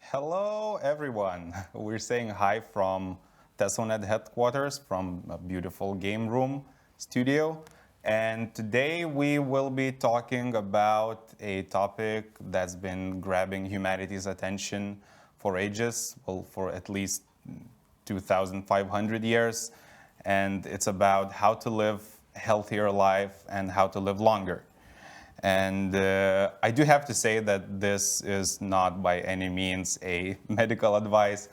Hello, everyone. We're saying hi from Tesonet headquarters, from a beautiful game room studio. And today we will be talking about a topic that's been grabbing humanity's attention for ages, well, for at least 2,500 years. And it's about how to live a healthier life and how to live longer. And I do have to say that this is not by any means a medical advice.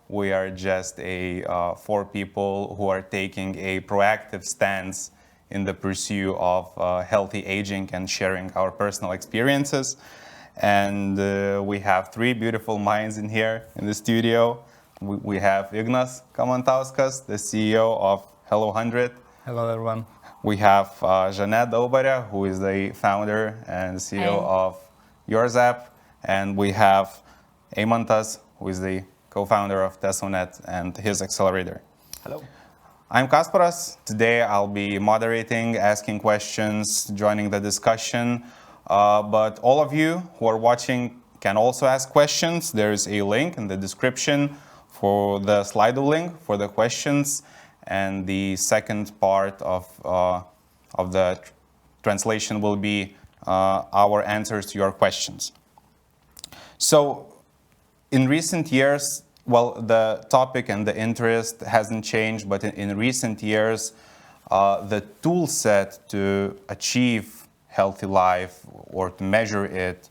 We are just four people who are taking a proactive stance in the pursuit of healthy aging and sharing our personal experiences. And we have three beautiful minds in here in the studio. We have Ignas Kamantauskas, the CEO of Hello100. Hello, everyone. We have Janette Daubare, who is the founder and CEO of YourZap. And we have Eimantas, who is the co-founder of Tesonet and his accelerator. Hello. I'm Kasparas. Today I'll be moderating, asking questions, joining the discussion. But all of you who are watching can also ask questions. There is a link in the description for the Slido link for the questions. And the second part of the translation will be our answers to your questions. So in recent years, well, the topic and the interest hasn't changed, but in recent years, the tool set to achieve healthy life or to measure it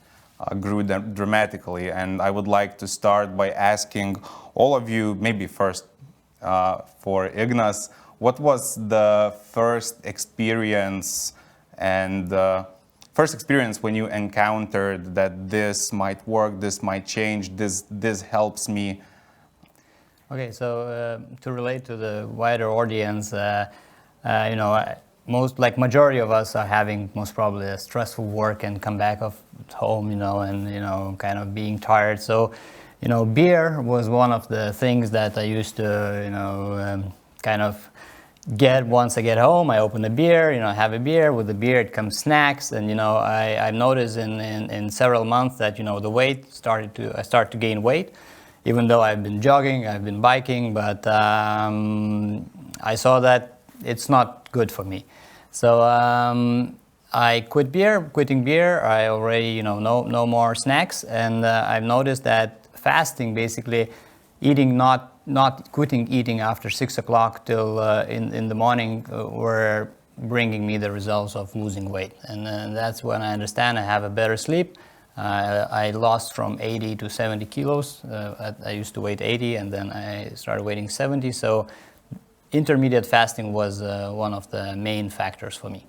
grew dramatically. And I would like to start by asking all of you, maybe first, for Ignas, what was the first experience when you encountered that this might work, this might change, this helps me? Okay, so to relate to the wider audience, majority of us are having most probably a stressful work and come back home, and kind of being tired. So beer was one of the things that I used to, kind of get once I get home. I open a beer, have a beer. With the beer, it comes snacks, and I've noticed in several months that the weight I started to gain weight, even though I've been jogging, I've been biking, but I saw that it's not good for me. So I quit beer. Quitting beer, I already no more snacks, and I've noticed that fasting, basically eating, not quitting eating after 6 o'clock till in the morning, were bringing me the results of losing weight. And that's when I understand I have a better sleep. I lost from 80 to 70 kilos. I used to weigh 80, and then I started weighing 70. So intermediate fasting was one of the main factors for me.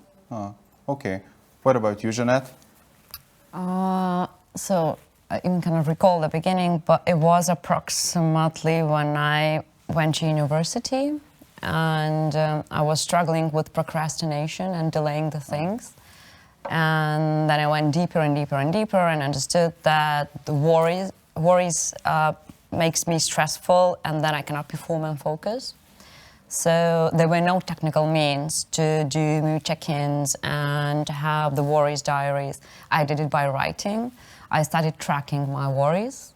Okay. What about you, Janette? So I even kind of recall the beginning, but it was approximately when I went to university, and I was struggling with procrastination and delaying the things. And then I went deeper and deeper and deeper and understood that the worries makes me stressful, and then I cannot perform and focus. So there were no technical means to do mood check-ins and to have the worries diaries. I did it by writing. I started tracking my worries,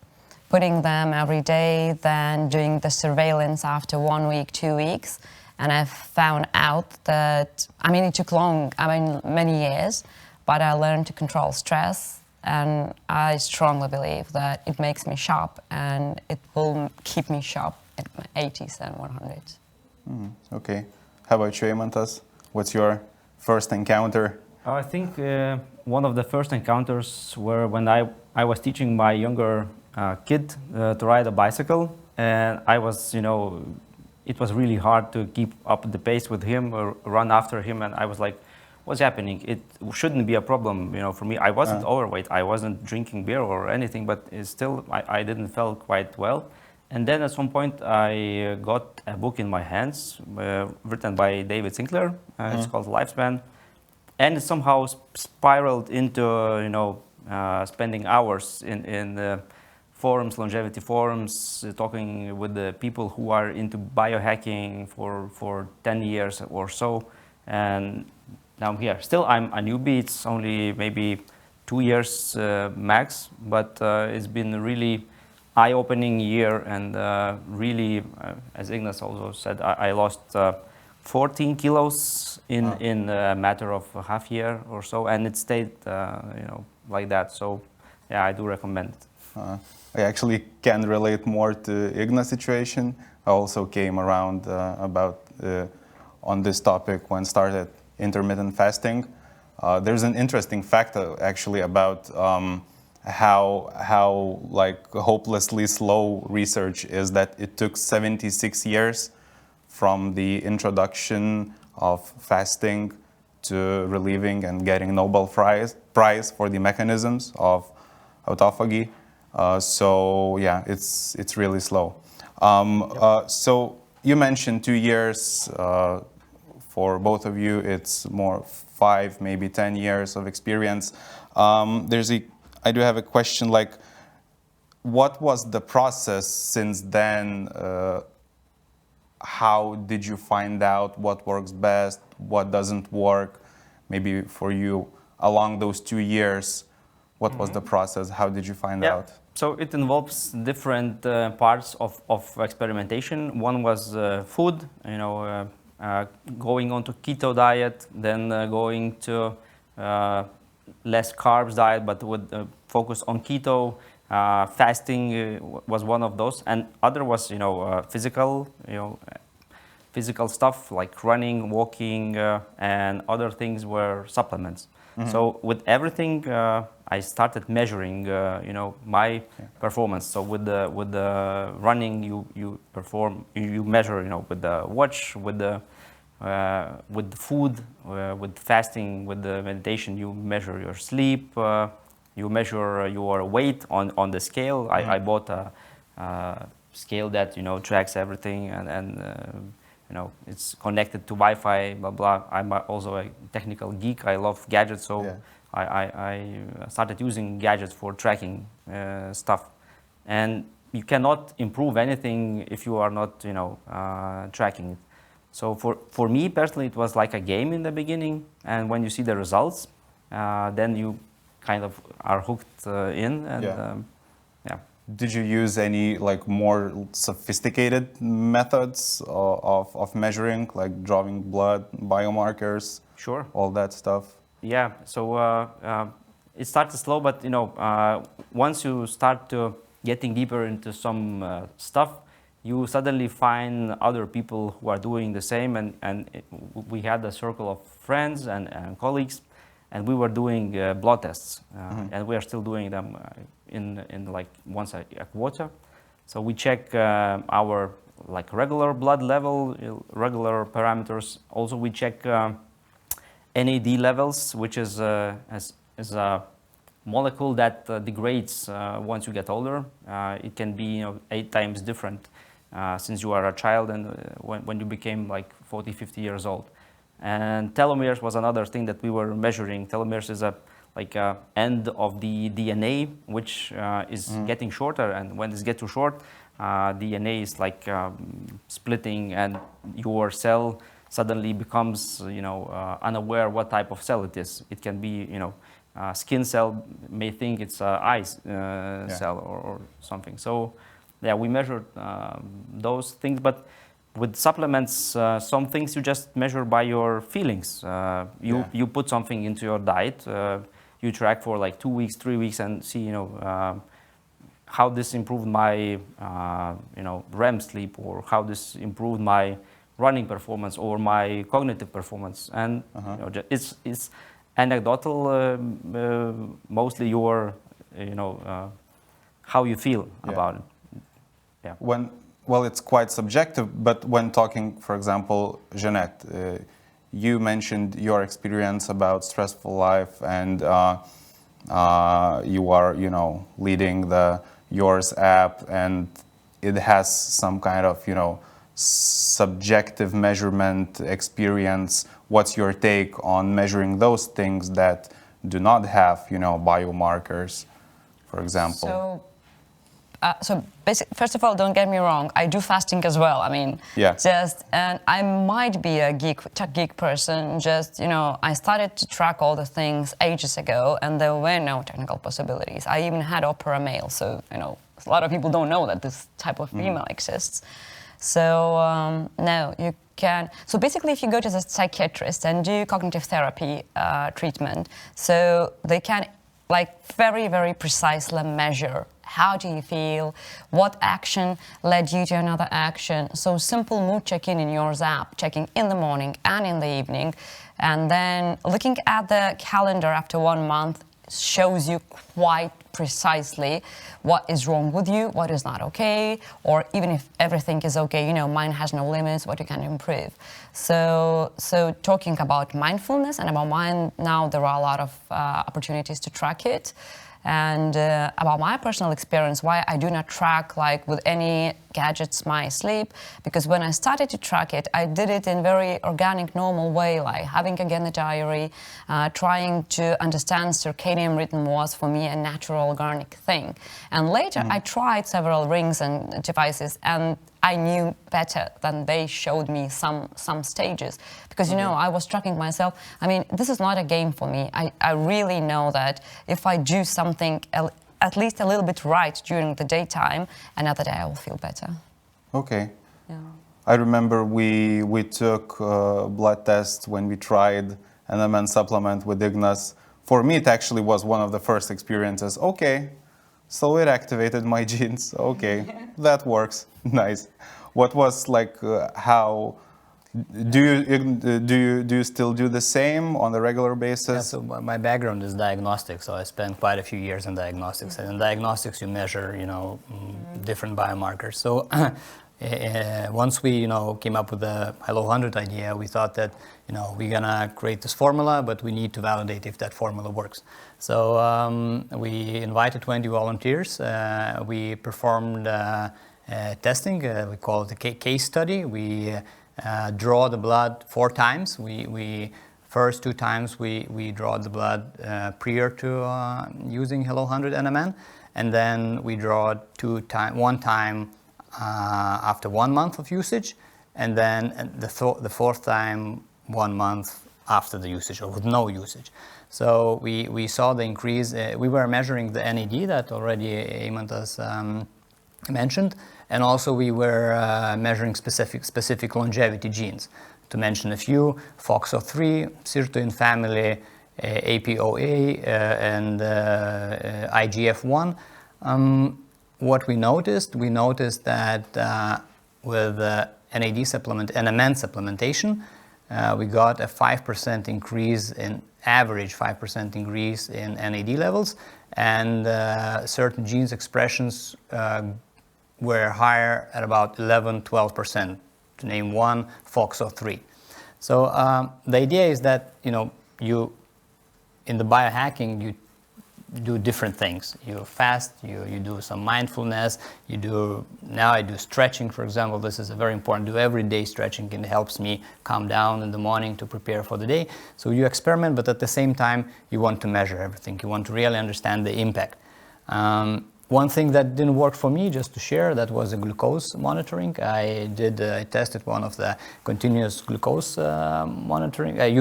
putting them every day, then doing the surveillance after 1 week, 2 weeks. And I found out that, it took many years, but I learned to control stress. And I strongly believe that it makes me sharp, and it will keep me sharp at my 80s and 100s. Okay. How about you, Eimantas? What's your first encounter? I think one of the first encounters were when I was teaching my younger kid to ride a bicycle, and I was, it was really hard to keep up the pace with him or run after him, and I was like, what's happening? It shouldn't be a problem, for me. I wasn't overweight, I wasn't drinking beer or anything, but still I didn't feel quite well. And then at some point I got a book in my hands written by David Sinclair. It's called Lifespan. And it somehow spiraled into, spending hours in the forums, longevity forums, talking with the people who are into biohacking for 10 years or so. And now I'm here. Still, I'm a newbie. It's only maybe 2 years max, but it's been really eye-opening year, and really, as Ignas also said, I lost 14 kilos in a matter of a half year or so, and it stayed, like that. So, yeah, I do recommend it. I actually can relate more to Igna's situation. I also came around on this topic when started intermittent fasting. There's an interesting fact actually about how like hopelessly slow research is, that it took 76 years from the introduction of fasting to relieving and getting Nobel Prize for the mechanisms of autophagy. So yeah, it's really slow. So you mentioned 2 years. For both of you, it's more 5, maybe 10 years of experience. I do have a question, like, what was the process since then? How did you find out what works best, what doesn't work? Maybe for you, along those 2 years, what was the process? How did you find out? So it involves different parts of experimentation. One was food, going on to keto diet, then going to less carbs diet, but with focus on keto. Fasting was one of those, and other was physical stuff like running, walking, and other things were supplements. So with everything, I started measuring, my performance. So with the running, you measure, with the watch, with the food, with fasting, with the meditation, you measure your sleep, you measure your weight on the scale. I bought a scale that tracks everything, and it's connected to Wi-Fi, blah blah. I'm also a technical geek. I love gadgets, so I started using gadgets for tracking stuff. And you cannot improve anything if you are not tracking it. So for me personally, it was like a game in the beginning, and when you see the results, then you kind of are hooked in. And Did you use any like more sophisticated methods of measuring, like drawing blood, biomarkers? Sure. All that stuff. Yeah. So it started slow, but once you start to getting deeper into some stuff, you suddenly find other people who are doing the same, and we had a circle of friends and colleagues, and we were doing blood tests, and we are still doing them in like once a quarter. So we check our like regular blood level, regular parameters. Also we check NAD levels, which is a molecule that degrades once you get older. It can be 8 times different since you are a child and when you became like 40, 50 years old. And telomeres was another thing that we were measuring. Telomeres is a end of the DNA, which is getting shorter, and when it gets too short, DNA is like splitting, and your cell suddenly becomes unaware what type of cell it is. It can be skin cell may think it's an eye cell or something. So yeah, we measured those things, but with supplements, some things you just measure by your feelings. You put something into your diet, you track for like 2 weeks, 3 weeks, and see how this improved my REM sleep, or how this improved my running performance or my cognitive performance. And it's anecdotal, mostly your how you feel about it. Yeah. Well, it's quite subjective, but when talking, for example, Janette, you mentioned your experience about stressful life, and you are, leading the Yours app, and it has some kind of, subjective measurement experience. What's your take on measuring those things that do not have, biomarkers, for example? So first of all, don't get me wrong, I do fasting as well. I mean, and I might be a tech geek person, I started to track all the things ages ago, and there were no technical possibilities. I even had Opera Mail, so, A lot of people don't know that this type of female exists. So no, you can. So basically, if you go to the psychiatrist and do cognitive therapy treatment, so they can like very, very precisely measure how do you feel, what action led you to another action. So simple mood check-in in your app, checking in the morning and in the evening, and then looking at the calendar after 1 month shows you quite precisely what is wrong with you, what is not okay, or even if everything is okay, you know, mine has no limits, what you can improve. So talking about mindfulness and about mind, now there are a lot of opportunities to track it. And about my personal experience, why I do not track like with any gadgets my sleep, because when I started to track it, I did it in very organic, normal way, like having again the diary, trying to understand circadian rhythm was for me a natural organic thing. And later I tried several rings and devices, and I knew better than they showed me some stages. Because, you know, I was tracking myself. I mean, this is not a game for me. I really know that if I do something at least a little bit right during the daytime, another day I will feel better. Okay. Yeah. I remember we took blood tests when we tried an MN supplement with Ignas. For me, it actually was one of the first experiences. Okay, so it activated my genes. Okay, that works. Nice. What was like? How do you still do the same on a regular basis? Yeah, so my background is diagnostics, so I spent quite a few years in diagnostics. And in diagnostics, you measure, you know, different biomarkers. So once we, you know, came up with the Hello100 idea, we thought that, you know, we're gonna create this formula, but we need to validate if that formula works. So we invited 20 volunteers. We performed testing. We call it a case study. We draw the blood 4 times. We first 2 times we draw the blood prior to using Hello100 NMN, and then we draw 1 time after 1 month of usage, and then the 4th time 1 month after the usage or with no usage. So we saw the increase. We were measuring the NAD that already Eimantas mentioned, and also we were measuring specific longevity genes. To mention a few: FOXO3, sirtuin family, APOA, and IGF-1. What we noticed that with NAD supplement, NMN supplementation, we got a 5% increase in average, 5% increase in NAD levels, and certain genes expressions were higher at about 11-12%, to name one, FOXO3. So the idea is that, you know, you in the biohacking you do different things. You fast, you do some mindfulness, now I do stretching, for example. This is a very important, do everyday stretching, and it helps me calm down in the morning to prepare for the day. So you experiment, but at the same time you want to measure everything. You want to really understand the impact. One thing that didn't work for me, just to share, that was the glucose monitoring. I tested one of the continuous glucose monitoring. I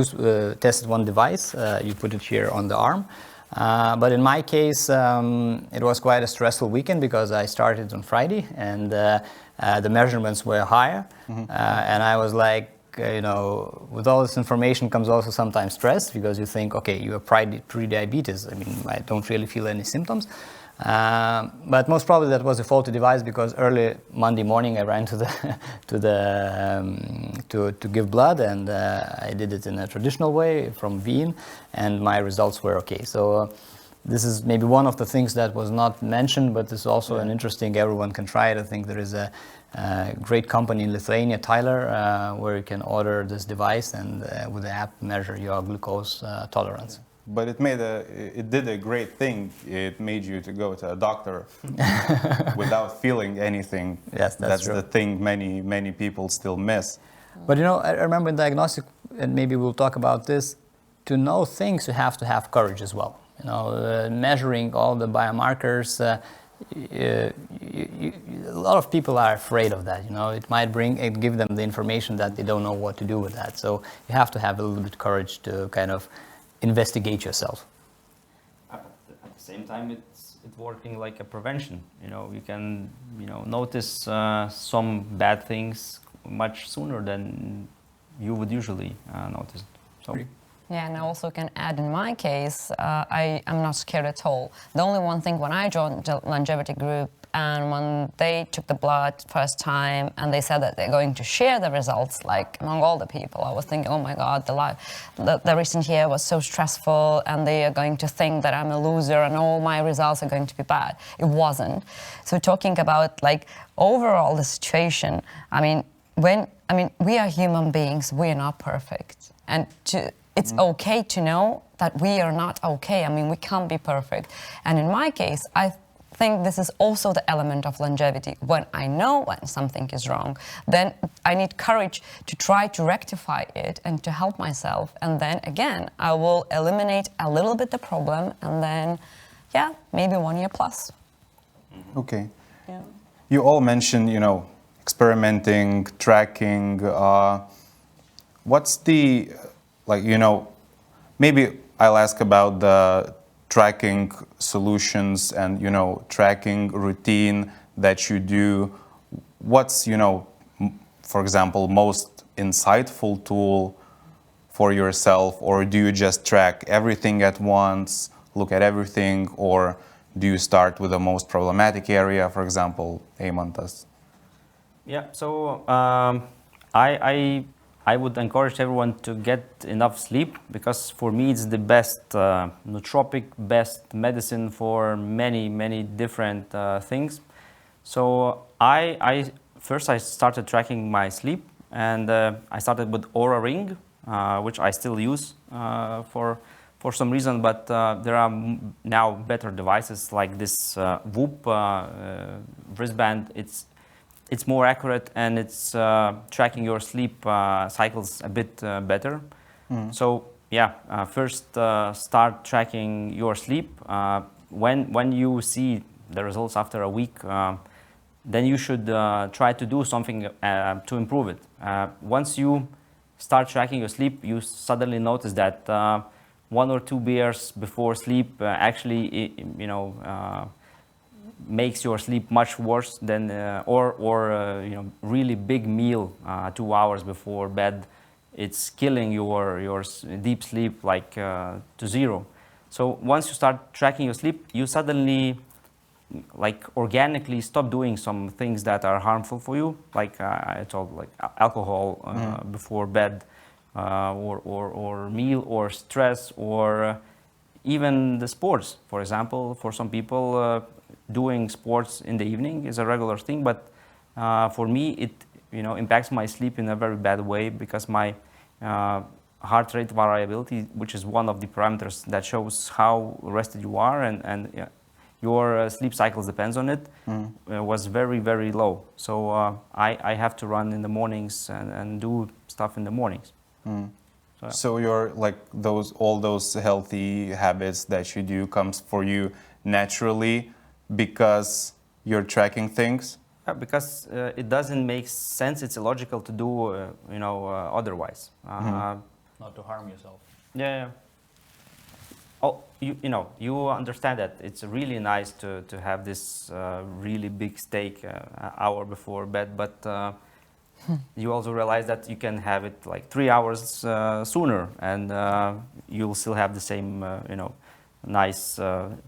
tested one device. You put it here on the arm. But in my case, it was quite a stressful weekend because I started on Friday, and the measurements were higher. And I was like, you know, with all this information comes also sometimes stress, because you think, okay, you have pre-diabetes. I mean, I don't really feel any symptoms. But most probably that was a faulty device, because early Monday morning I ran to give blood, and I did it in a traditional way from Wien, and my results were okay. So this is maybe one of the things that was not mentioned, but it's also an interesting. Everyone can try it. I think there is a great company in Lithuania, Tyler, where you can order this device and with the app measure your glucose tolerance. But it did a great thing. It made you to go to a doctor without feeling anything. Yes, that's true. The thing many people still miss. But you know, I remember in diagnostic, and maybe we'll talk about this, to know things you have to have courage as well. You know, measuring all the biomarkers, a lot of people are afraid of that. You know, it might give them the information that they don't know what to do with that. So you have to have a little bit of courage to kind of investigate yourself. At the same time, it's working like a prevention. You can notice some bad things much sooner than you would usually notice. So. Yeah, and I also can add in my case, I'm not scared at all. The only one thing when I joined the longevity group and when they took the blood first time and they said that they're going to share the results like among all the people, I was thinking, oh my God, the recent year was so stressful and they are going to think that I'm a loser and all my results are going to be bad. It wasn't. So talking about like overall the situation, we are human beings, we are not perfect. And it's okay to know that we are not okay. We can't be perfect. And in my case, I think this is also the element of longevity. When I know when something is wrong, then I need courage to try to rectify it and to help myself. And then again, I will eliminate a little bit the problem and then, maybe 1 year plus. Okay. Yeah. You all mentioned, experimenting, tracking. What's the, maybe I'll ask about the tracking solutions and, tracking routine that you do. What's, for example, most insightful tool for yourself, or do you just track everything at once, look at everything, or do you start with the most problematic area, for example, Eimantas? Yeah, so I would encourage everyone to get enough sleep, because for me it's the best nootropic, best medicine for many different things. So I started tracking my sleep, and I started with Oura Ring, which I still use for some reason, but there are now better devices like this Whoop wristband. It's more accurate, and it's tracking your sleep cycles a bit better. So first start tracking your sleep. When you see the results after a week, then you should try to do something to improve it. Once you start tracking your sleep, you suddenly notice that 1 or 2 beers before sleep actually, makes your sleep much worse than, really big meal 2 hours before bed. It's killing your deep sleep to zero. So once you start tracking your sleep, you suddenly organically stop doing some things that are harmful for you, I told, alcohol before bed, or meal, or stress, or even the sports. For example, for some people, doing sports in the evening is a regular thing, but for me it impacts my sleep in a very bad way, because my heart rate variability, which is one of the parameters that shows how rested you are and your sleep cycles depends on it, was very low. So I have to run in the mornings and do stuff in the mornings. So you're all those healthy habits that you do comes for you naturally because you're tracking things? Because it doesn't make sense. It's illogical to do, otherwise. Not to harm yourself. Yeah. Oh, you understand that it's really nice to have this really big steak hour before bed, but you also realize that you can have it 3 hours sooner, and you'll still have the same, nice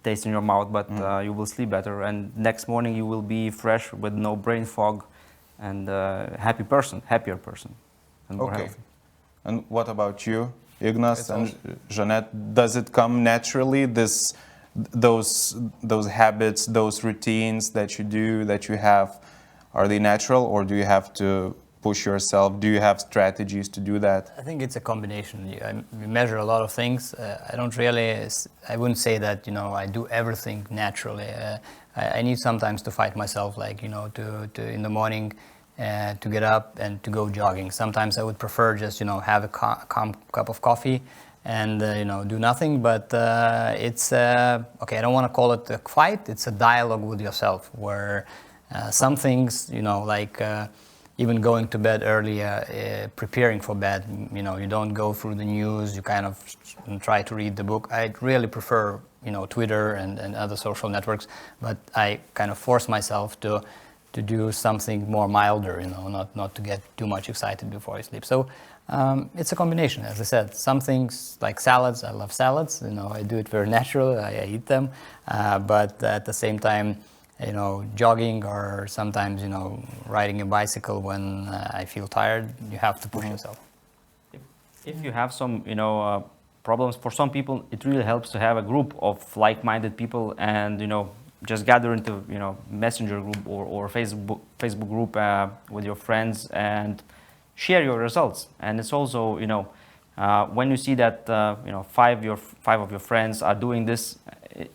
taste in your mouth, but you will sleep better, and next morning you will be fresh with no brain fog, and happier person, and more healthy. And what about you, Ignas and Janette? Does it come naturally? Those habits, those routines that you do, that you have, are they natural, or do you have to push yourself? Do you have strategies to do that? I think it's a combination. We measure a lot of things. I wouldn't say that, I do everything naturally. I need sometimes to fight myself, to in the morning to get up and to go jogging. Sometimes I would prefer just, have a calm cup of coffee and, do nothing. But it's, okay, I don't want to call it a fight. It's a dialogue with yourself where some things, even going to bed early, preparing for bed, you don't go through the news, you kind of try to read the book. I really prefer Twitter and other social networks, but I kind of force myself to do something more milder, not to get too much excited before I sleep. So it's a combination, as I said. Some things like salads, I love salads. I do it very naturally. I eat them, but at the same time, jogging or sometimes riding a bicycle when I feel tired. You have to push yourself. If you have some problems, for some people it really helps to have a group of like-minded people and just gather into messenger group or Facebook group with your friends and share your results. And it's also when you see that five of your friends are doing this,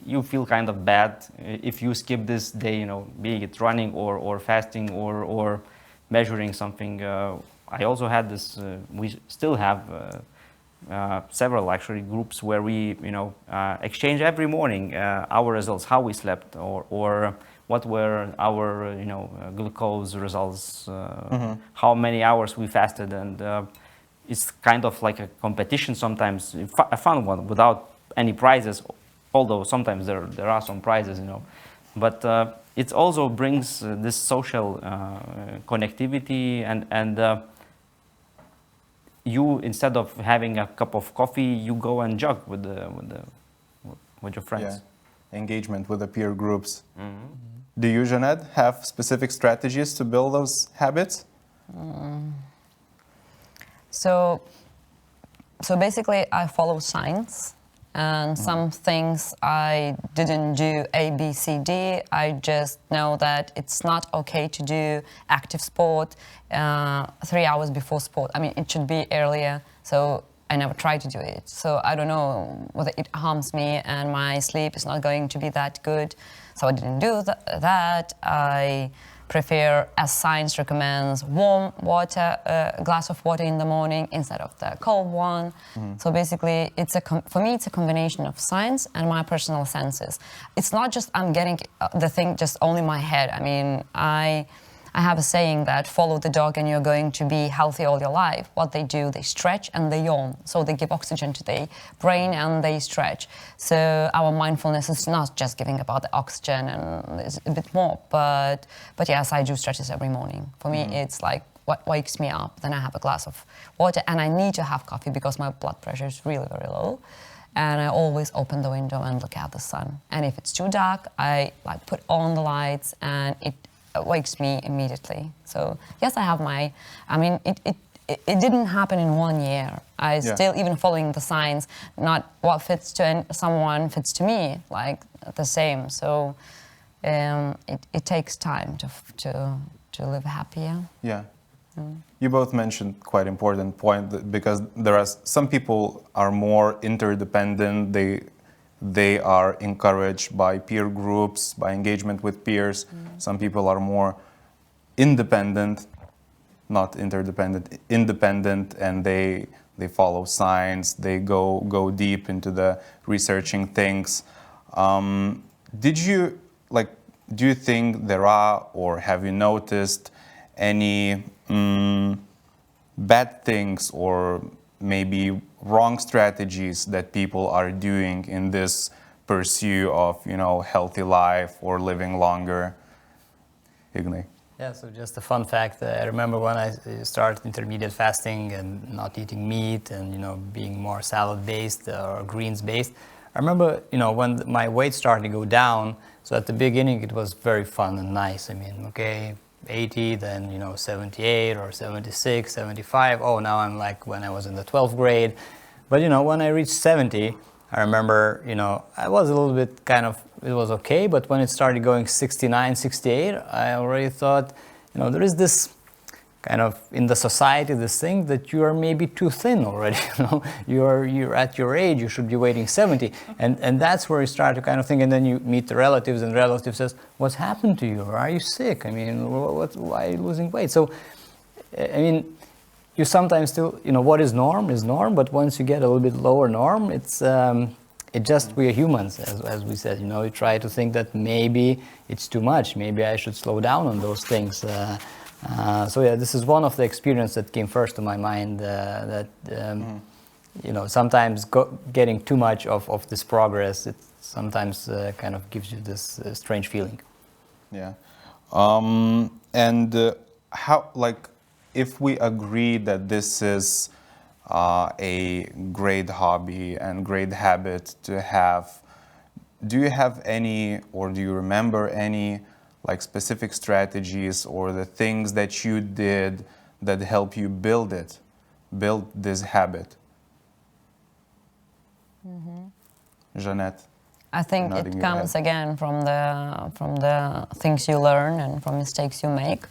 you feel kind of bad if you skip this day, be it running or fasting or measuring something. I also had this. We still have several actually groups where we exchange every morning our results, how we slept, or what were our glucose results, how many hours we fasted, and it's kind of like a competition sometimes, a fun one without any prizes, although sometimes there are some prizes, but it also brings this social connectivity and you, instead of having a cup of coffee, you go and jog with your friends. Yeah. Engagement with the peer groups. Do you, Janette, have specific strategies to build those habits? So basically, I follow science, and some things I didn't do A, B, C, D. I just know that it's not okay to do active sport 3 hours before sport. I mean, it should be earlier, so I never try to do it. So I don't know whether it harms me and my sleep is not going to be that good. So I didn't do that. I prefer, as science recommends, warm water, a glass of water in the morning instead of the cold one. So basically, for me, it's a combination of science and my personal senses. It's not just I'm getting the thing just only in my head. I mean, I have a saying that follow the dog and you're going to be healthy all your life. What they do, they stretch and they yawn. So they give oxygen to the brain and they stretch. So our mindfulness is not just giving about the oxygen and it's a bit more. But yes, I do stretches every morning. For me, it's like what wakes me up. Then I have a glass of water and I need to have coffee because my blood pressure is really very low. And I always open the window and look at the sun. And if it's too dark, I put on the lights and it wakes me immediately. So yes, I have it didn't happen in 1 year. I still even following the science, not what fits to someone fits to me, like the same. So it takes time to live happier. Yeah. You both mentioned quite important point because some people are more interdependent. They are encouraged by peer groups, by engagement with peers. Some people are more independent, not interdependent, independent, and they follow science. They go deep into the researching things. Do you think there are, or have you noticed any bad things or maybe wrong strategies that people are doing in this pursuit of healthy life or living longer? Ignas? Yeah, so just a fun fact. I remember when I started intermittent fasting and not eating meat and being more salad based or greens based. I remember when my weight started to go down. So at the beginning it was very fun and nice. I mean, 80, then 78 or 76, 75. Oh, now I'm like when I was in the 12th grade. But when I reached 70, I remember I was a little bit it was okay, but when it started going 69, 68, I already thought there is this kind of in the society this thing that you are maybe too thin already. You're at your age, you should be weighing 70, and that's where you start to kind of think. And then you meet the relatives, and the relative says, "What's happened to you? Are you sick? I mean, why are you losing weight?" So, I mean, you sometimes still what is norm, but once you get a little bit lower norm, we are humans, as we said. You try to think that maybe it's too much. Maybe I should slow down on those things. So yeah, this is one of the experiences that came first to my mind. sometimes getting too much of this progress, it sometimes kind of gives you this strange feeling. Yeah. How, like, if we agree that this is a great hobby and great habit to have, do you have any, or do you remember any, like, specific strategies or the things that you did that help you build this habit? Janette? I think Nodding it your comes head. again from the things you learn and from mistakes you make.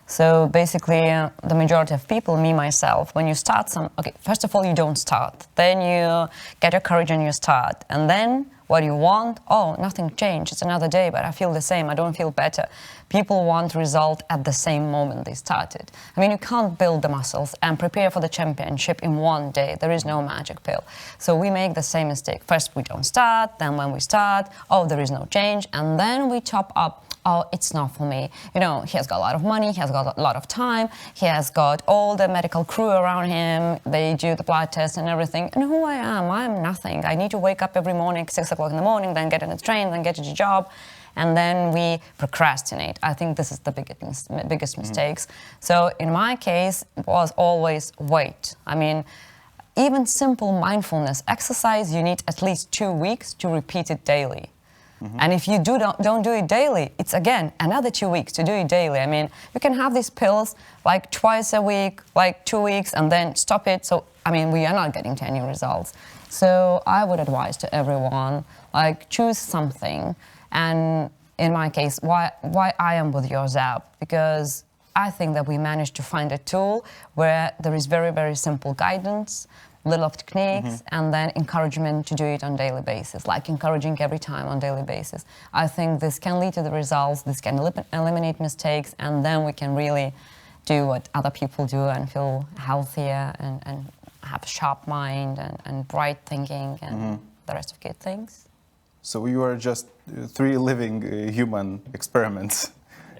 So basically, the majority of people, me myself, when you start first of all, you don't start. Then you get your courage and you start. And then what you want, oh, nothing changed. It's another day, but I feel the same. I don't feel better. People want result at the same moment they started. I mean, you can't build the muscles and prepare for the championship in one day. There is no magic pill. So we make the same mistake. First, we don't start. Then when we start, oh, there is no change. And then we chop up. Oh, it's not for me. He has got a lot of money, he has got a lot of time, he has got all the medical crew around him, they do the blood test and everything. And who I am? I'm nothing. I need to wake up every morning, 6 o'clock in the morning, then get on a train, then get to the job. And then we procrastinate. I think this is the biggest mistakes. So in my case, it was always wait. I mean, even simple mindfulness exercise, you need at least 2 weeks to repeat it daily. And if you don't do it daily, it's again another 2 weeks to do it daily. I mean, you can have these pills like twice a week, like 2 weeks, and then stop it. So, I mean, we are not getting to any results. So I would advise to everyone, like, choose something. And in my case, why I am with your Zap? Because I think that we managed to find a tool where there is very, very simple guidance, little of techniques, and then encouragement to do it on daily basis, like encouraging every time on daily basis. I think this can lead to the results, this can eliminate mistakes, and then we can really do what other people do and feel healthier and have a sharp mind and bright thinking and the rest of good things. So you are just 3 living human experiments,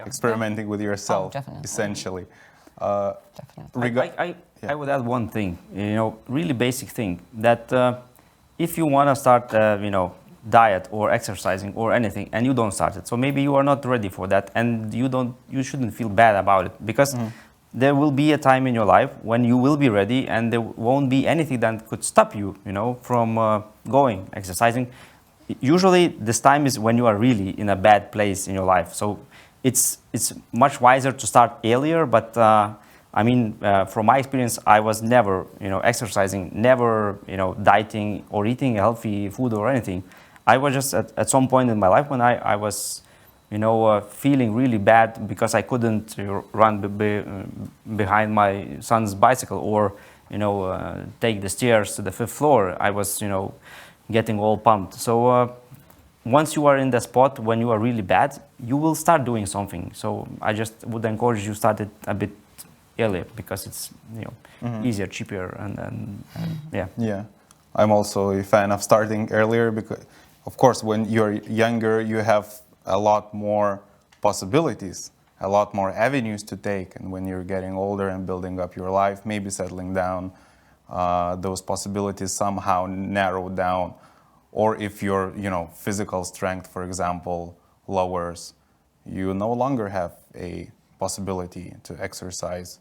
experimenting with yourself, essentially. Definitely. I would add one thing, really basic thing, that if you want to start, diet or exercising or anything, and you don't start it, so maybe you are not ready for that, and you shouldn't feel bad about it, because there will be a time in your life when you will be ready, and there won't be anything that could stop you, from going exercising. Usually, this time is when you are really in a bad place in your life. So it's much wiser to start earlier, but from my experience, I was never, exercising, never, dieting or eating healthy food or anything. I was just at some point in my life when I was, feeling really bad because I couldn't run behind my son's bicycle or, take the stairs to the 5th floor. I was, getting all pumped. So once you are in the spot when you are really bad, you will start doing something. So I just would encourage you start it a bit earlier, because it's easier, cheaper, and yeah. Yeah, I'm also a fan of starting earlier because, of course, when you're younger, you have a lot more possibilities, a lot more avenues to take, and when you're getting older and building up your life, maybe settling down, those possibilities somehow narrow down. Or if your, physical strength, for example, lowers, you no longer have a possibility to exercise.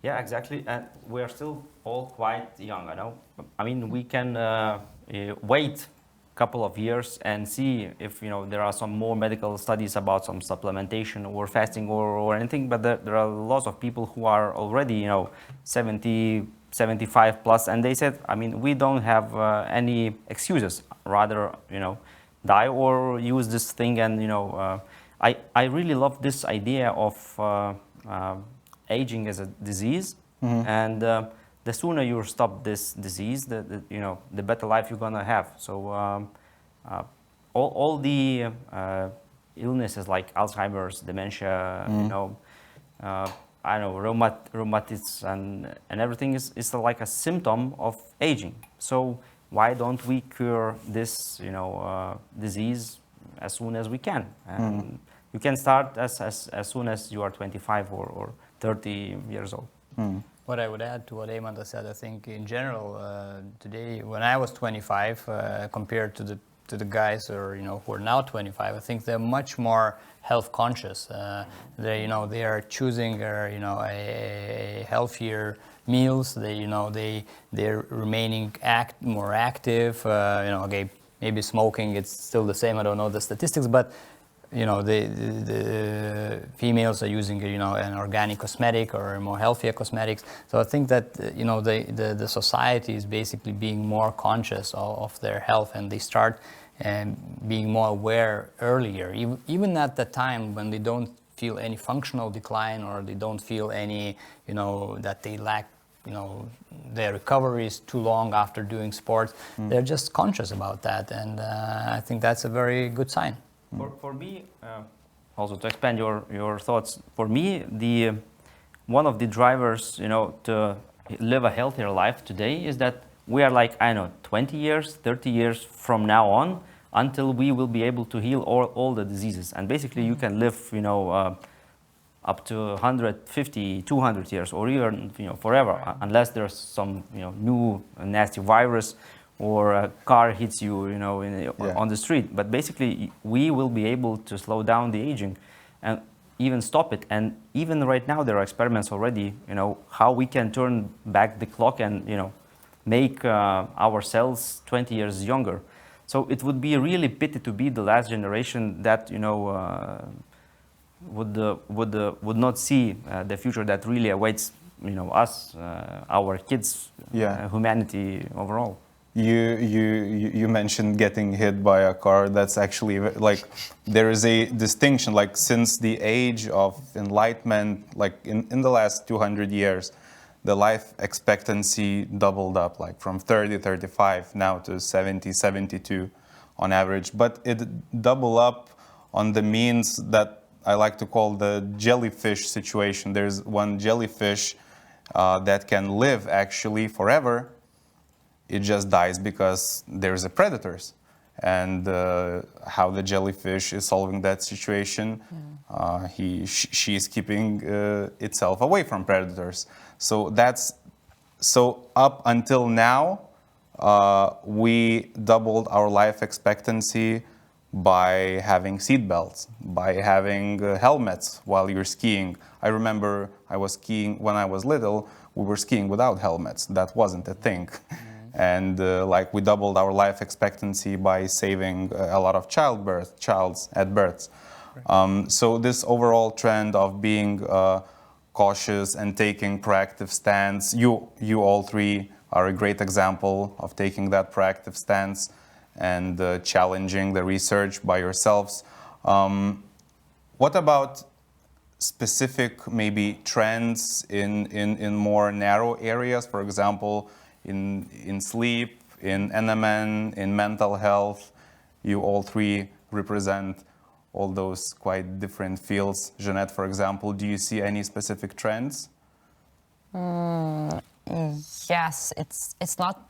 Yeah, exactly. And we are still all quite young, I know. I mean, we can wait a couple of years and see if, there are some more medical studies about some supplementation or fasting or anything. But there are lots of people who are already, 70, 75 plus, and they said, we don't have any excuses. Rather, die or use this thing. And, I really love this idea of aging as a disease, and the sooner you stop this disease, the better life you're gonna have. So all the illnesses like Alzheimer's, dementia, I know, rheumatics and everything is like a symptom of aging. So why don't we cure this, disease as soon as we can? And you can start as soon as you are 25 or 30 years old. What I would add to what Eimantas said, I think in general, today, when I was 25, compared to the guys or who are now 25, I think they're much more health conscious. They are choosing a healthier meals. They're remaining more active. Okay, maybe smoking, it's still the same. I don't know the statistics, but the females are using an organic cosmetic or more healthier cosmetics. So I think that the society is basically being more conscious of their health, and they start being more aware earlier, even at the time when they don't feel any functional decline, or they don't feel any that they lack their recovery is too long after doing sports. They're just conscious about that, and I think that's a very good sign. For me, also to expand your thoughts, for me, one of the drivers, to live a healthier life today is that we are 20 years, 30 years from now on, until we will be able to heal all the diseases. And basically you can live, up to 150, 200 years, or even, forever, unless there's some, new nasty virus or a car hits you, on the street. But basically, we will be able to slow down the aging and even stop it. And even right now, there are experiments already, how we can turn back the clock and, make our cells 20 years younger. So it would be really pity to be the last generation that, would not see the future that really awaits, us, our kids, humanity overall. You mentioned getting hit by a car. That's actually there is a distinction, since the age of enlightenment, in the last 200 years, the life expectancy doubled up, from 30, 35 now to 70, 72 on average. But it doubled up on the means that I like to call the jellyfish situation. There's one jellyfish that can live actually forever. It just dies because there's a predators. And how the jellyfish is solving that situation, she is keeping itself away from predators. So up until now, we doubled our life expectancy by having seat belts, by having helmets while you're skiing. I remember I was skiing when I was little. We were skiing without helmets. That wasn't a thing. And we doubled our life expectancy by saving a lot of childs at births. So this overall trend of being cautious and taking proactive stance, you all three are a great example of taking that proactive stance and challenging the research by yourselves. What about specific maybe trends in more narrow areas, for example, in sleep, in NMN, in mental health? You all three represent all those quite different fields. Janette, for example, do you see any specific trends? Yes, it's not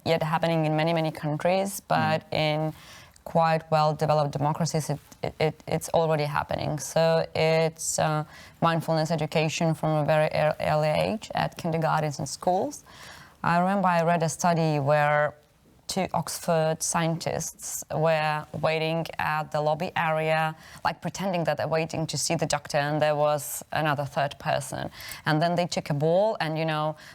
yet happening in many countries, but in quite well-developed democracies, it's already happening. So it's mindfulness education from a very early age at kindergartens and schools. I remember I read a study where 2 Oxford scientists were waiting at the lobby area, pretending that they're waiting to see the doctor, and there was another third person. And then they took a ball, and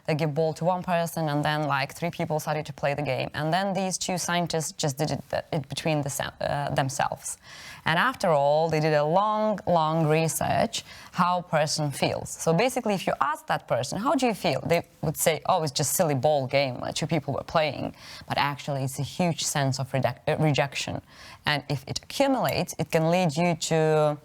they give ball to one person, and then 3 people started to play the game. And then these 2 scientists just did it between themselves. And after all, they did a long research how a person feels. So basically, if you ask that person, how do you feel? They would say, oh, it's just a silly ball game, 2 people were playing. But actually, it's a huge sense of rejection. And if it accumulates, it can lead you to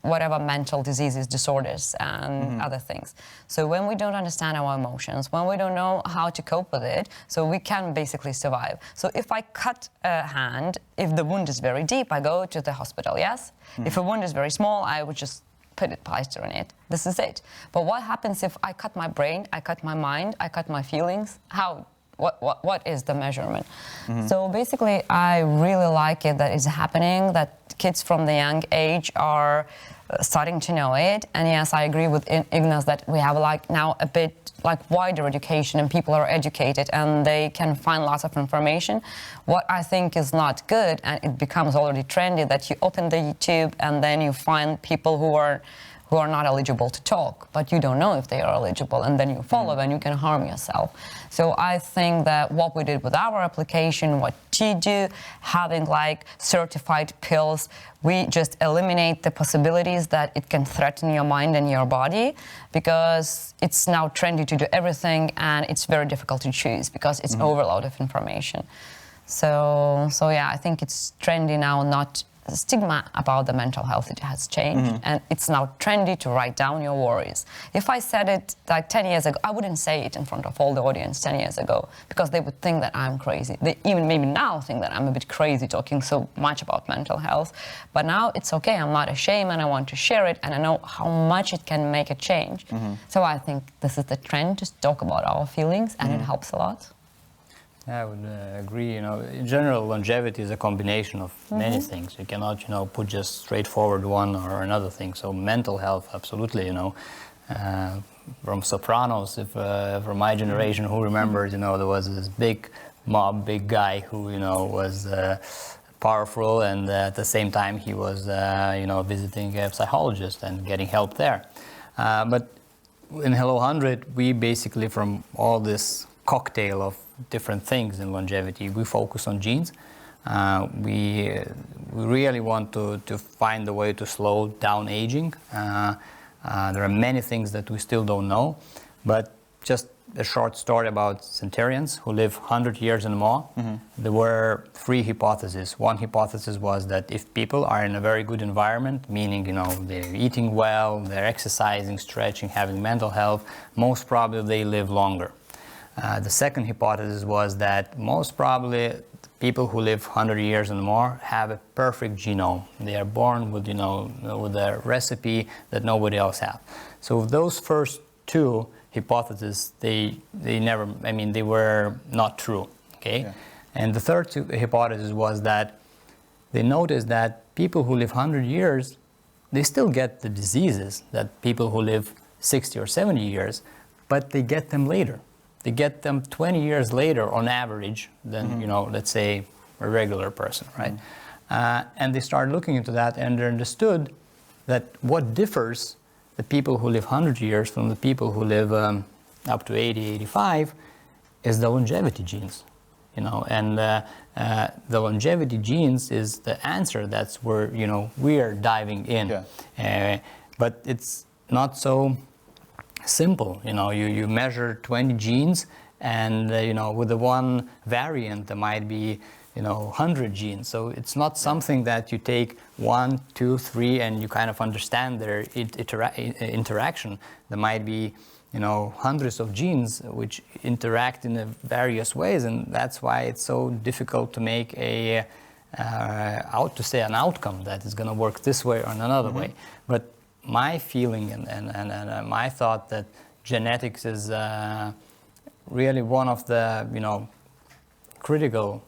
whatever mental diseases, disorders, and other things. So when we don't understand our emotions, when we don't know how to cope with it, so we can basically survive. So if I cut a hand, if the wound is very deep, I go to the hospital, yes? If a wound is very small, I would just put a plaster on it. This is it. But what happens if I cut my brain, I cut my mind, I cut my feelings? How what is the measurement? So basically, I really like it that it's happening, that kids from the young age are starting to know it. And yes, I agree with Ignas that we have like now a bit like wider education, and people are educated and they can find lots of information. What I think is not good, and it becomes already trendy, that you open the YouTube and then you find people who are not eligible to talk, but you don't know if they are eligible, and then you follow and you can harm yourself. So I think that what we did with our application, what you do, having like certified pills, we just eliminate the possibilities that it can threaten your mind and your body, because it's now trendy to do everything and it's very difficult to choose because it's overload of information. So yeah, I think it's trendy now, not the stigma about the mental health, it has changed, and it's now trendy to write down your worries. If I said it like 10 years ago, I wouldn't say it in front of all the audience 10 years ago, because they would think that I'm crazy. They even maybe now think that I'm a bit crazy talking so much about mental health. But now it's okay, I'm not ashamed and I want to share it, and I know how much it can make a change. So I think this is the trend, to talk about our feelings, and it helps a lot. I would agree. In general, longevity is a combination of many things. You cannot, put just straightforward one or another thing. So mental health, absolutely. From Sopranos, if from my generation, who remembers, there was this big mob, big guy who, was powerful, and at the same time he was, visiting a psychologist and getting help there. But in Hello100, we basically, from all this cocktail of different things in longevity, we focus on genes. We really want to find a way to slow down aging. There are many things that we still don't know, but just a short story about centenarians who live 100 years and more. There were 3 hypotheses. One hypothesis was that if people are in a very good environment, meaning they're eating well, they're exercising, stretching, having mental health, most probably they live longer. The second hypothesis was that most probably people who live 100 years and more have a perfect genome. They are born with, with a recipe that nobody else has. So those first 2 hypotheses, they were not true, okay? Yeah. And the third hypothesis was that they noticed that people who live 100 years, they still get the diseases that people who live 60 or 70 years, but they get them later. They get them 20 years later on average than, let's say a regular person, right? And they started looking into that, and they understood that what differs the people who live 100 years from the people who live up to 80, 85 is the longevity genes, and the longevity genes is the answer. That's where, we are diving in. Yeah. But it's not so simple. You measure 20 genes, and with the one variant there might be 100 genes. So it's not something that you take 1, 2, 3 and you kind of understand their interaction. There might be hundreds of genes which interact in various ways, and that's why it's so difficult to make an outcome that is going to work this way or another way. But my feeling and my thought that genetics is really one of the critical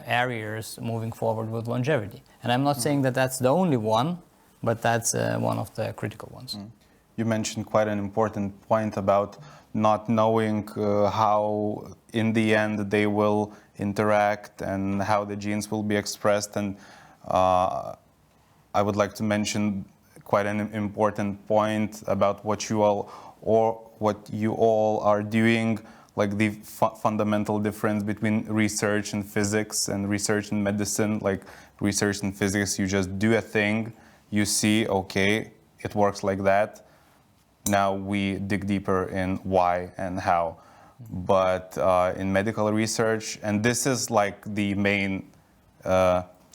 areas moving forward with longevity. And I'm not saying that that's the only one, but that's one of the critical ones. You mentioned quite an important point about not knowing how in the end they will interact and how the genes will be expressed. And I would like to mention quite an important point about what you all are doing, like the fundamental difference between research in physics and research in medicine. Like research in physics, you just do a thing, you see, okay, it works like that. Now we dig deeper in why and how. But in medical research, and this is like the main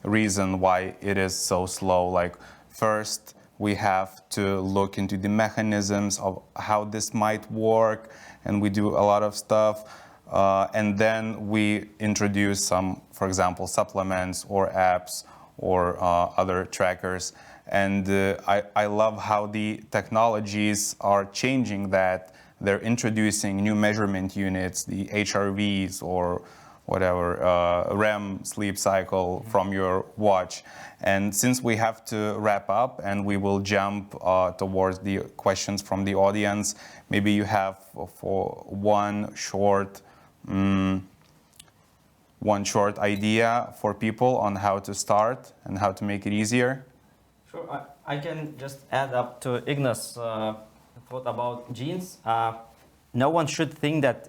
reason why it is so slow. Like first, we have to look into the mechanisms of how this might work, and we do a lot of stuff. And then we introduce some, for example, supplements or apps or other trackers. And I love how the technologies are changing that they're introducing new measurement units, the HRVs or whatever, REM sleep cycle from your watch. And since we have to wrap up and we will jump towards the questions from the audience, maybe you have for one short idea for people on how to start and how to make it easier. Sure, I can just add up to Ignas' thought about genes. No one should think that,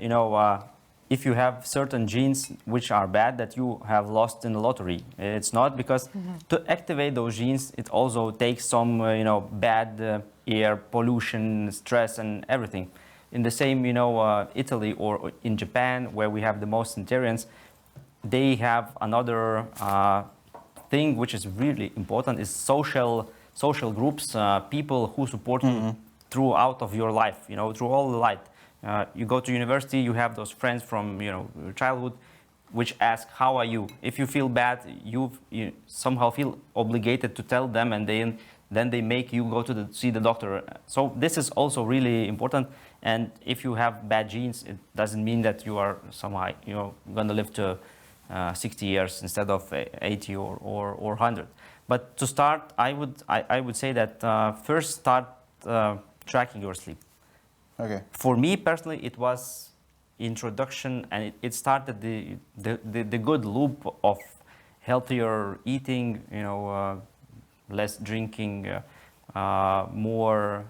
if you have certain genes which are bad, that you have lost in the lottery. It's not, because to activate those genes, it also takes some, bad air pollution, stress, and everything. In the same, Italy or in Japan, where we have the most centenarians, they have another thing which is really important, is social groups, people who support you throughout of your life, through all the life. You go to university, you have those friends from your childhood, which ask, how are you? If you feel bad, you somehow feel obligated to tell them, and then they make you go to see the doctor. So this is also really important. And if you have bad genes, it doesn't mean that you are somehow going to live to 60 years instead of 80 or 100. But to start, I would say that first start tracking your sleep. Okay. For me personally, it was introduction, and it started the good loop of healthier eating, less drinking, more,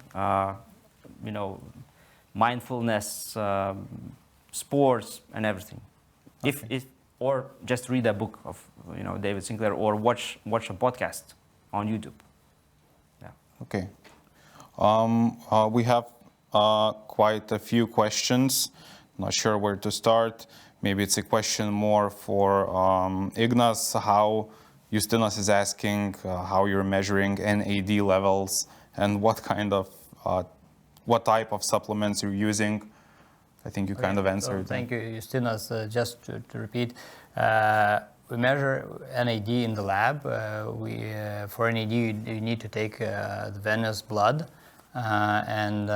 mindfulness, sports, and everything. Okay. Or just read a book of David Sinclair, or watch a podcast on YouTube. Yeah. Okay. We have quite a few questions. Not sure where to start. Maybe it's a question more for Ignas. How Justinas is asking how you're measuring NAD levels and what type of supplements you're using. I think you kind of answered. Thank you, Justinas. Just to repeat, we measure NAD in the lab. For NAD, you need to take the venous blood. And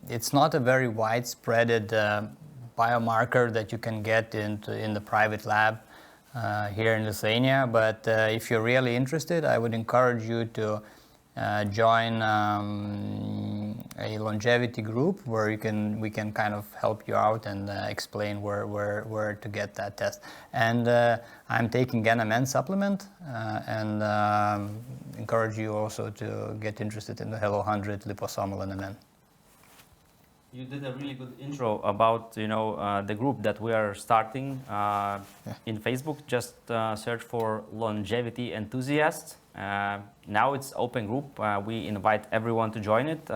it's not a very widespread biomarker that you can get in the private lab here in Lithuania. But if you're really interested, I would encourage you to join a longevity group where we can kind of help you out and explain where to get that test. And I'm taking NMN supplement and encourage you also to get interested in the Hello100 liposomal NMN. You did a really good intro about the group that we are starting in Facebook. Just search for longevity enthusiasts. Now it's open group. We invite everyone to join it.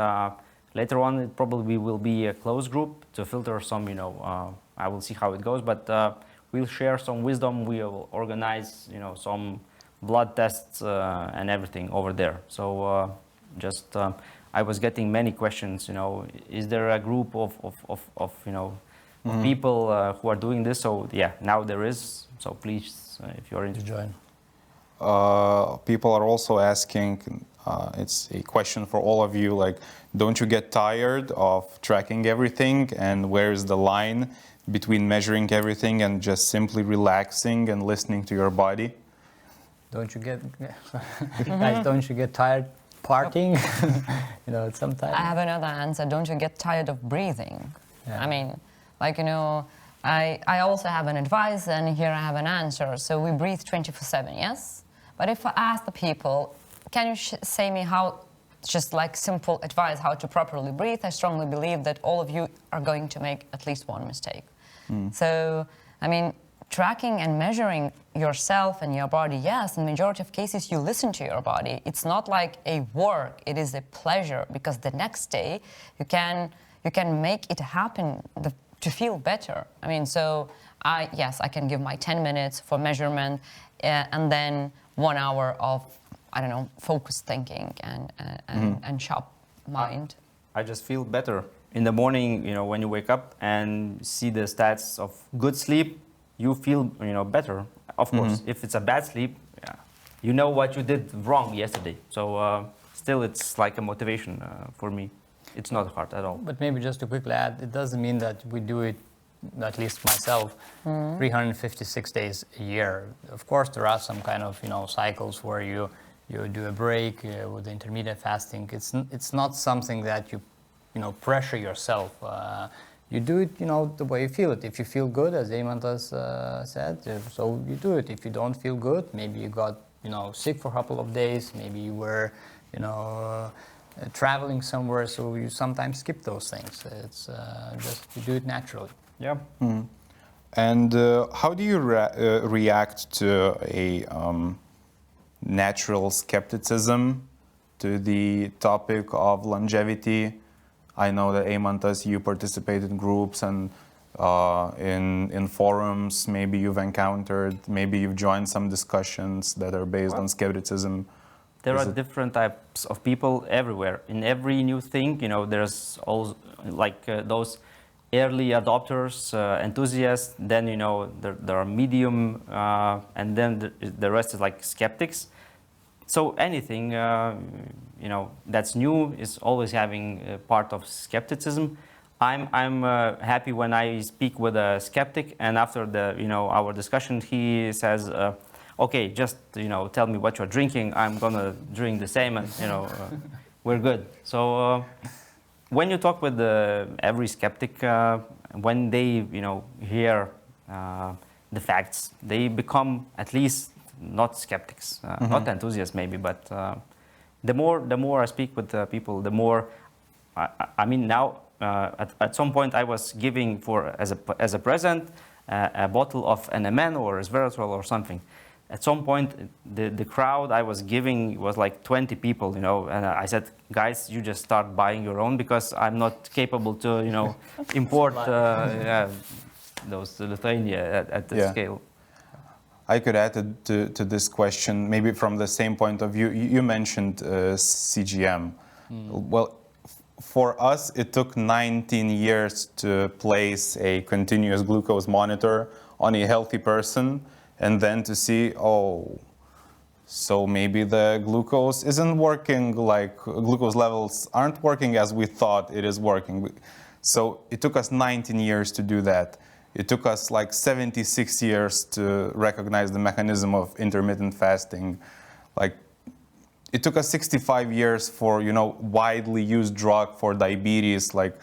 Later on, it probably will be a closed group to filter some. I will see how it goes, but we'll share some wisdom. We will organize some blood tests and everything over there. So I was getting many questions. Is there a group of people who are doing this? So yeah, now there is. So please, if you are interested, join. People are also asking, it's a question for all of you, like, don't you get tired of tracking everything? And where's the line between measuring everything and just simply relaxing and listening to your body? Don't you get, guys, don't you get tired partying? Sometimes. I have another answer. Don't you get tired of breathing? Yeah. I mean, I also have an advice, and here I have an answer. So we breathe 24/7, yes? But if I ask the people, can you say me how, just like simple advice, how to properly breathe, I strongly believe that all of you are going to make at least one mistake. So, I mean, tracking and measuring yourself and your body, yes, in the majority of cases you listen to your body. It's not like a work, it is a pleasure, because the next day you can make it happen to feel better. I mean, so I can give my 10 minutes for measurement and then 1 hour of, I don't know, focused thinking and sharp mind. I just feel better. In the morning, when you wake up and see the stats of good sleep, you feel, better. Of course, if it's a bad sleep, you know what you did wrong yesterday. So still, it's like a motivation for me. It's not hard at all. But maybe just to quickly add, it doesn't mean that we do it, at least myself, 356 days a year. Of course, there are some kind of cycles where you do a break with intermittent fasting. It's not something that you pressure yourself. You do it the way you feel it. If you feel good, as Eimantas said, so you do it. If you don't feel good, maybe you got sick for a couple of days, maybe you were traveling somewhere, so you sometimes skip those things. It's just you do it naturally. Yeah. Mm. And how do you react to a natural skepticism to the topic of longevity? I know that Eimantas, you participate in groups and in forums. Maybe you've encountered, maybe you've joined some discussions that are based on skepticism. There are different types of people everywhere. In every new thing, there's all those early adopters, enthusiasts. Then there are medium, and then the rest is like skeptics. So anything that's new is always having a part of skepticism. I'm happy when I speak with a skeptic, and after our discussion, he says, "Okay, just tell me what you're drinking. I'm gonna drink the same, and we're good." So when you talk with every skeptic, when they hear the facts, they become at least not skeptics, not enthusiasts maybe, but the more I speak with people, the more I mean now at some point I was giving as a present a bottle of NMN or resveratrol or something. At some point the crowd I was giving was like 20 people, and I said, guys, you just start buying your own, because I'm not capable to import those to Lithuania at the scale. I could add to this question, maybe from the same point of view. You mentioned CGM. Well, for us, it took 19 years to place a continuous glucose monitor on a healthy person, and then to see, so maybe the glucose isn't working, like glucose levels aren't working as we thought it is working. So it took us 19 years to do that. It took us like 76 years to recognize the mechanism of intermittent fasting. Like, it took us 65 years for, widely used drug for diabetes. Like,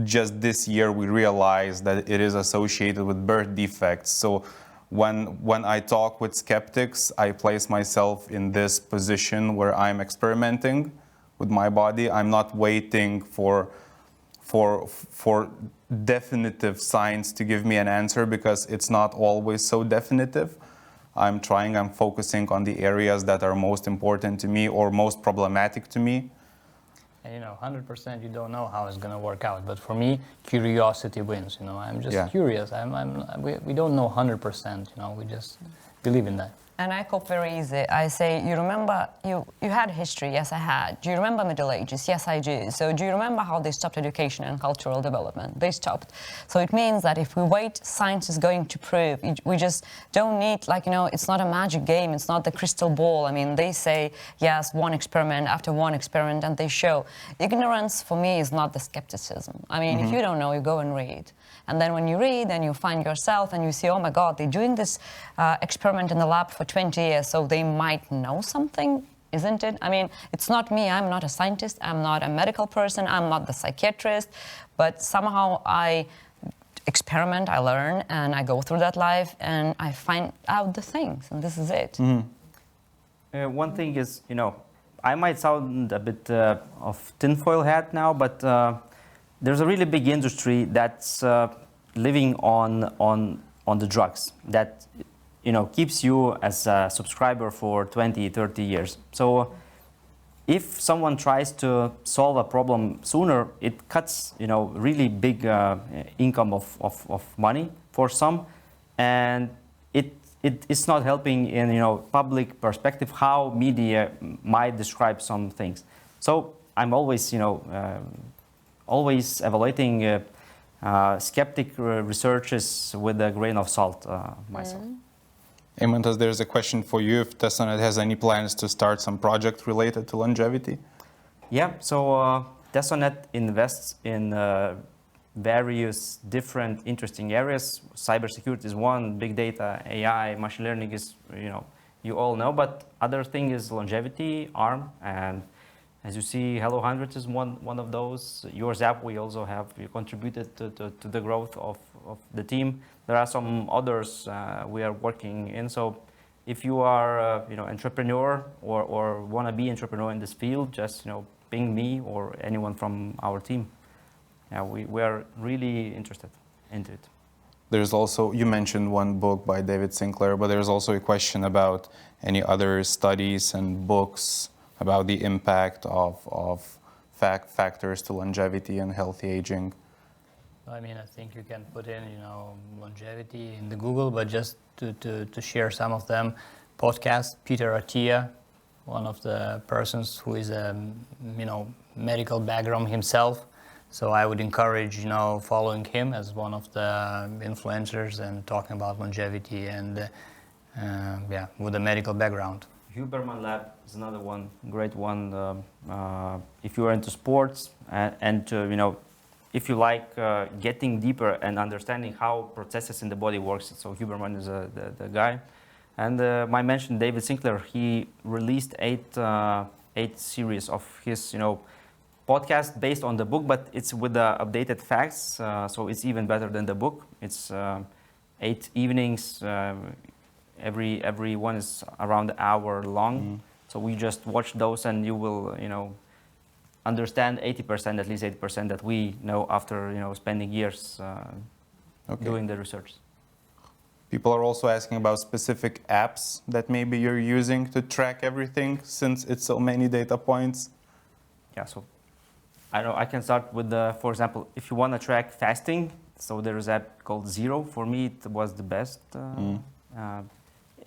just this year we realized that it is associated with birth defects. So when I talk with skeptics, I place myself in this position where I'm experimenting with my body. I'm not waiting for definitive science to give me an answer, because it's not always so definitive. I'm focusing on the areas that are most important to me or most problematic to me. And 100% you don't know how it's going to work out. But for me, curiosity wins. I'm just curious. We don't know 100%. We just believe in that. And I cope very easy. I say, you remember, you had history? Yes, I had. Do you remember Middle Ages? Yes, I do. So do you remember how they stopped education and cultural development? They stopped. So it means that if we wait, science is going to prove. We just don't need, it's not a magic game. It's not the crystal ball. I mean, they say, yes, one experiment after one experiment, and they show. Ignorance, for me, is not the skepticism. I mean, if you don't know, you go and read. And then when you read, then you find yourself and you see, oh my God, they're doing this experiment in the lab for 20 years, so they might know something, isn't it? I mean, it's not me. I'm not a scientist. I'm not a medical person. I'm not the psychiatrist. But somehow I experiment, I learn, and I go through that life, and I find out the things, and this is it. One thing is, I might sound a bit of tinfoil hat now, but there's a really big industry that's living on the drugs that keeps you as a subscriber for 20, 30 years. So if someone tries to solve a problem sooner, it cuts really big income of money for some, and it's not helping in public perspective how media might describe some things. So I'm always always evaluating skeptic researches with a grain of salt myself. Eimantas, there's a question for you. If Tesonet has any plans to start some project related to longevity? Yeah, so Tesonet invests in various different interesting areas. Cybersecurity is one, big data, AI, machine learning is, you all know, but other thing is longevity, ARM, and as you see, Hello100 is one of those. Yours app, we also have contributed to the growth of the team. There are some others we are working in. So if you are, entrepreneur or want to be entrepreneur in this field, just, ping me or anyone from our team. Yeah, we are really interested into it. There's also, you mentioned one book by David Sinclair, but there's also a question about any other studies and books about the impact of factors to longevity and healthy aging. I mean, I think you can put in, longevity in the Google, but just to share some of them. Podcast, Peter Attia, one of the persons who is a, medical background himself. So I would encourage, following him as one of the influencers and talking about longevity and, with a medical background. Huberman Lab is another one, great one. If you are into sports and if you like getting deeper and understanding how processes in the body works, so Huberman is the guy. And my mentioned David Sinclair, he released eight series of his, podcast based on the book, but it's with the updated facts, so it's even better than the book. It's 8 evenings. Every one is around an hour long. So we just watch those and you will, understand 80%, at least 80% that we know after, spending years doing the research. People are also asking about specific apps that maybe you're using to track everything since it's so many data points. Yeah, so I can start with for example, if you want to track fasting, so there is an app called Zero. For me, it was the best.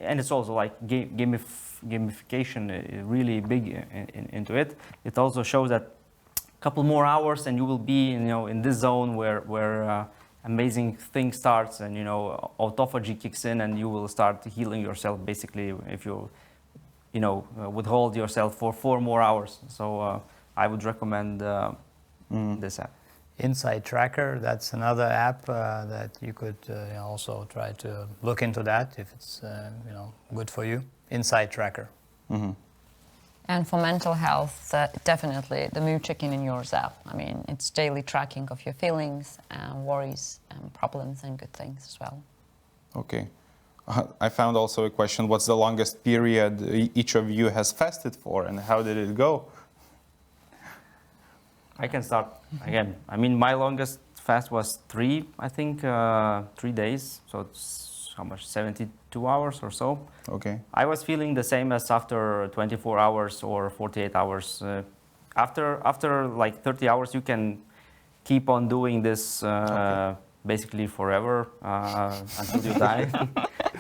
And it's also like gamification really big into it. It also shows that a couple more hours and you will be in this zone where amazing thing starts and autophagy kicks in and you will start healing yourself basically if you withhold yourself for 4 more hours. So I would recommend this app. Insight Tracker, that's another app that you could also try to look into that if it's good for you. Insight Tracker. Mm-hmm. And for mental health, definitely the mood check-in in yours app. I mean, it's daily tracking of your feelings, worries, and problems, and good things as well. Okay. I found also a question, what's the longest period each of you has fasted for and how did it go? I can start again. I mean, my longest fast was 3 days. So it's how much, 72 hours or so. Okay. I was feeling the same as after 24 hours or 48 hours. After like 30 hours, you can keep on doing this basically forever until you die.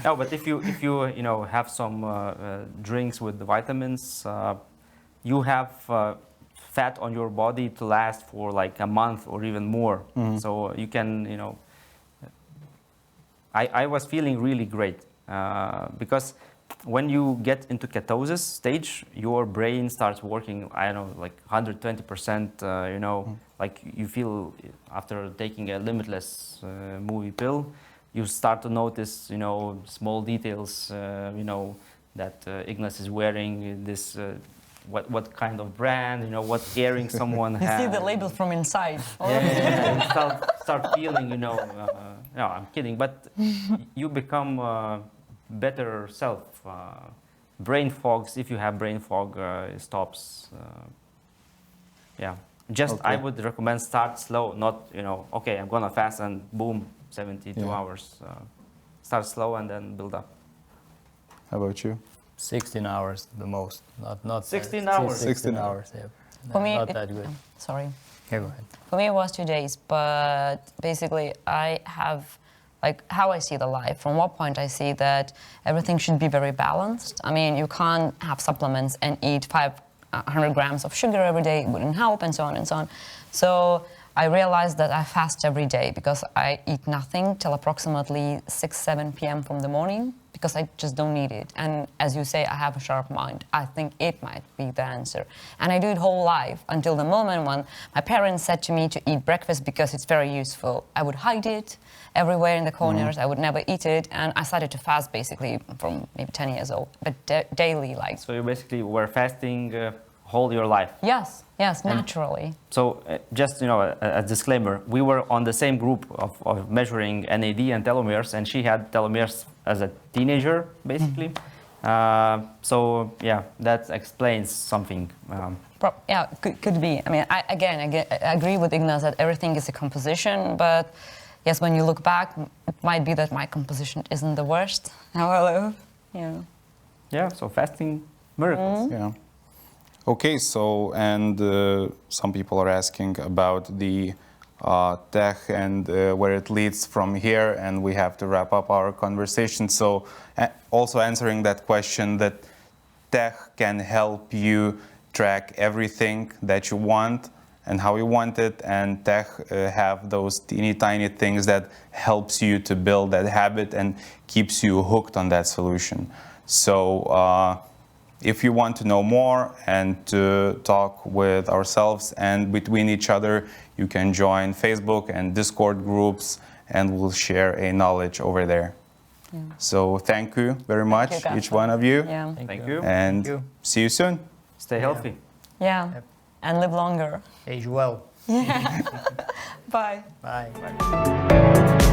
No, but if you have some drinks with the vitamins, you have fat on your body to last for like a month or even more. So you can, I was feeling really great because when you get into ketosis stage, your brain starts working, I don't know, like 120%, like you feel after taking a limitless movie pill, you start to notice, small details, that Ignas is wearing this, what kind of brand, what earring someone has. You see the label from inside. Yeah. Start feeling, no, I'm kidding, but you become better self. Brain fogs, if you have brain fog, it stops. I would recommend start slow, not, okay, I'm gonna fast and boom, 72 hours. Start slow and then build up. How about you? 16 hours the most, not 16 hours. 16 hours, yeah. For me, not that good. Sorry. Yeah, go ahead. For me, it was 2 days, but basically, I have like how I see the life. From what point I see that everything should be very balanced. I mean, you can't have supplements and eat 500 grams of sugar every day. It wouldn't help, and so on and so on. So I realized that I fast every day because I eat nothing till approximately 6-7 p.m. from the morning because I just don't need it. And as you say, I have a sharp mind. I think it might be the answer. And I do it whole life until the moment when my parents said to me to eat breakfast because it's very useful. I would hide it everywhere in the corners. I would never eat it. And I started to fast basically from maybe 10 years old, but daily like. So you basically were fasting whole your life? Yes, naturally. So just, a disclaimer, we were on the same group of measuring NAD and telomeres, and she had telomeres as a teenager, basically. So yeah, that explains something. Yeah, could be. I mean, I agree with Ignas that everything is a composition, but yes, when you look back, it might be that my composition isn't the worst. However, Yeah, so fasting miracles. Yeah. Okay, so, and some people are asking about the tech and where it leads from here, and we have to wrap up our conversation. So also answering that question, that tech can help you track everything that you want and how you want it, and tech have those teeny tiny things that helps you to build that habit and keeps you hooked on that solution. So if you want to know more and to talk with ourselves and between each other, you can join Facebook and Discord groups, and we'll share a knowledge over there. Yeah. So thank you very much, each one of you. Yeah. Thank you. And see you soon. Stay healthy. Yeah. Yep. And live longer. Age well. Bye. Bye.